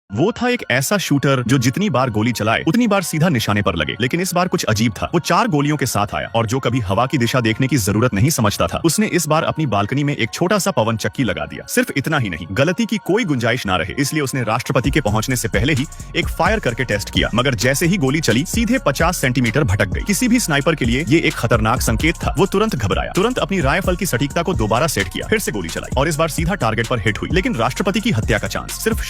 वो था एक ऐसा शूटर जो जितनी बार गोली चलाए उतनी बार सीधा निशाने पर लगे, लेकिन इस बार कुछ अजीब था। वो 4 गोलियों के साथ आया और जो कभी हवा की दिशा देखने की जरूरत नहीं समझता था, उसने इस बार अपनी बालकनी में एक छोटा सा पवन चक्की लगा दिया। सिर्फ इतना ही नहीं, गलती की कोई गुंजाइश ना रहे इसलिए उसने राष्ट्रपति के पहुंचने से पहले ही एक फायर करके टेस्ट किया, मगर जैसे ही गोली चली सीधे 50 सेंटीमीटर भटक गई। किसी भी स्नाइपर के लिए ये एक खतरनाक संकेत था। वो तुरंत घबराया, तुरंत अपनी राइफल की सटीकता को दोबारा सेट किया, फिर से गोली चलाई और इस बार सीधा टारगेट पर हिट हुई। लेकिन राष्ट्रपति की हत्या का चांस सिर्फ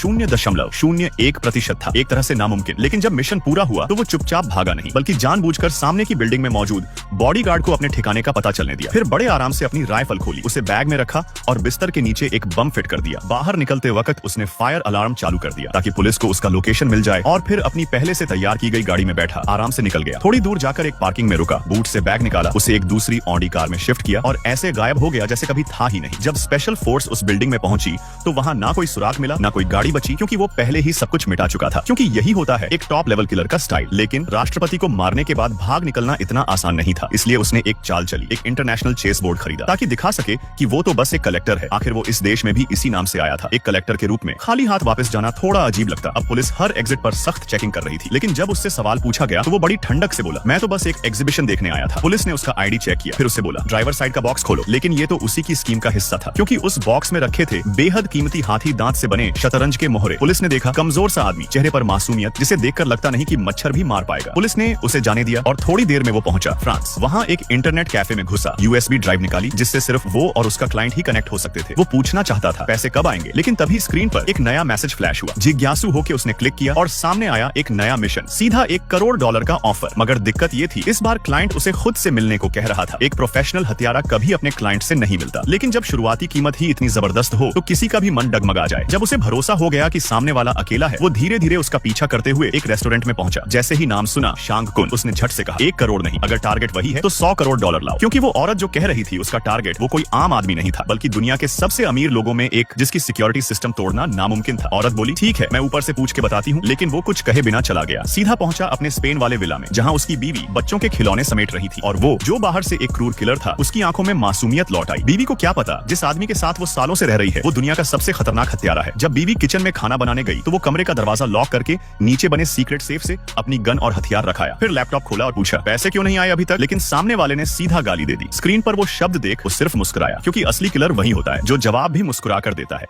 0.01% था, एक तरह से नामुमकिन। लेकिन जब मिशन पूरा हुआ तो वो चुपचाप भागा नहीं, बल्कि जानबूझकर सामने की बिल्डिंग में मौजूद बॉडीगार्ड को अपने ठिकाने का पता चलने दिया। फिर बड़े आराम से अपनी राइफल खोली, उसे बैग में रखा और बिस्तर के नीचे एक बम फिट कर दिया। बाहर निकलते वक्त उसने फायर अलार्म चालू कर दिया ताकि पुलिस को उसका लोकेशन मिल जाए, और फिर अपनी पहले से तैयार की गई गाड़ी में बैठा आराम से निकल गया। थोड़ी दूर जाकर एक पार्किंग में रुका, बूट से बैग निकाला, उसे एक दूसरी ऑडी कार में शिफ्ट किया और ऐसे गायब हो गया जैसे कभी था ही नहीं। जब स्पेशल फोर्स उस बिल्डिंग में पहुंची तो वहां ना कोई सुराग मिला, ना कोई गाड़ी बची, क्योंकि वो पहले ही सब कुछ मिटा चुका था। क्योंकि यही होता है एक टॉप लेवल किलर का स्टाइल। लेकिन राष्ट्रपति को मारने के बाद भाग निकलना इतना आसान नहीं था, इसलिए उसने एक चाल चली, एक इंटरनेशनल चेस बोर्ड खरीदा ताकि दिखा सके कि वो तो बस एक कलेक्टर है। आखिर वो इस देश में भी इसी नाम से आया था। एक कलेक्टर के रूप में खाली हाथ वापस जाना थोड़ा अजीब लगता। अब पुलिस हर एग्जिट पर सख्त चेकिंग कर रही थी, लेकिन जब उससे सवाल पूछा गया तो वो बड़ी ठंडक से बोला, मैं तो बस एक एग्जीबिशन देखने आया था। पुलिस ने उसका आईडी चेक किया, फिर उससे बोला, ड्राइवर साइड का बॉक्स खोलो। लेकिन ये तो उसी की स्कीम का हिस्सा था, क्योंकि उस बॉक्स में रखे थे बेहद कीमती हाथी दांत से बने शतरंज के मोहरे। पुलिस ने देखा कमजोर सा आदमी, चेहरे पर मासूमियत, जिसे देखकर लगता नहीं कि मच्छर भी मार पाएगा। पुलिस ने उसे जाने दिया और थोड़ी देर में वो पहुंचा फ्रांस। वहां एक इंटरनेट कैफे में घुसा, यूएसबी ड्राइव निकाली जिससे सिर्फ वो और उसका क्लाइंट ही कनेक्ट हो सकते थे। वो पूछना चाहता था पैसे कब आएंगे, लेकिन तभी स्क्रीन पर एक नया मैसेज फ्लैश हुआ। जिज्ञासु होकर उसने क्लिक किया और सामने आया एक नया मिशन, सीधा $1 करोड़ का ऑफर। मगर दिक्कत ये थी, इस बार क्लाइंट उसे खुद से मिलने को कह रहा था। एक प्रोफेशनल हत्यारा कभी अपने क्लाइंट से नहीं मिलता, लेकिन जब शुरुआती कीमत ही इतनी जबरदस्त हो तो किसी का भी मन डगमगा जाए। जब उसे भरोसा हो गया कि सामने वाला अकेला है, वो धीरे धीरे उसका पीछा करते हुए एक रेस्टोरेंट में पहुंचा। जैसे ही नाम सुना शांग कुन, उसने झट से कहा, 1 करोड़ नहीं, अगर टारगेट वही है तो $100 करोड़ लाओ। क्योंकि वो औरत जो कह रही थी उसका टारगेट वो कोई आम आदमी नहीं था, बल्कि दुनिया के सबसे अमीर लोगों में एक, जिसकी सिक्योरिटी सिस्टम तोड़ना नामुमकिन था। औरत बोली, ठीक है, मैं ऊपर से पूछ के बताती हूँ। लेकिन वो कुछ कहे बिना चला गया। सीधा पहुंचा अपने स्पेन वाले विला में, जहाँ उसकी बीवी बच्चों के खिलौने समेट रही थी, और वो जो बाहर से एक क्रूर किलर था, उसकी आंखों में मासूमियत लौट आई। बीवी को क्या पता, जिस आदमी के साथ वो सालों से रह रही है वो दुनिया का सबसे खतरनाक हत्यारा है। जब बीवी किचन में खाना बनाने गई तो वो कमरे का दरवाजा लॉक करके नीचे बने सीक्रेट सेफ से अपनी गन और हथियार रखाया। फिर लैपटॉप खोला और पूछा, पैसे क्यों नहीं आए अभी तक? लेकिन सामने वाले ने सीधा गाली दे दी। स्क्रीन पर वो शब्द देख वो सिर्फ मुस्कुराया, क्योंकि असली किलर वही होता है जो जवाब भी मुस्कुरा कर देता है।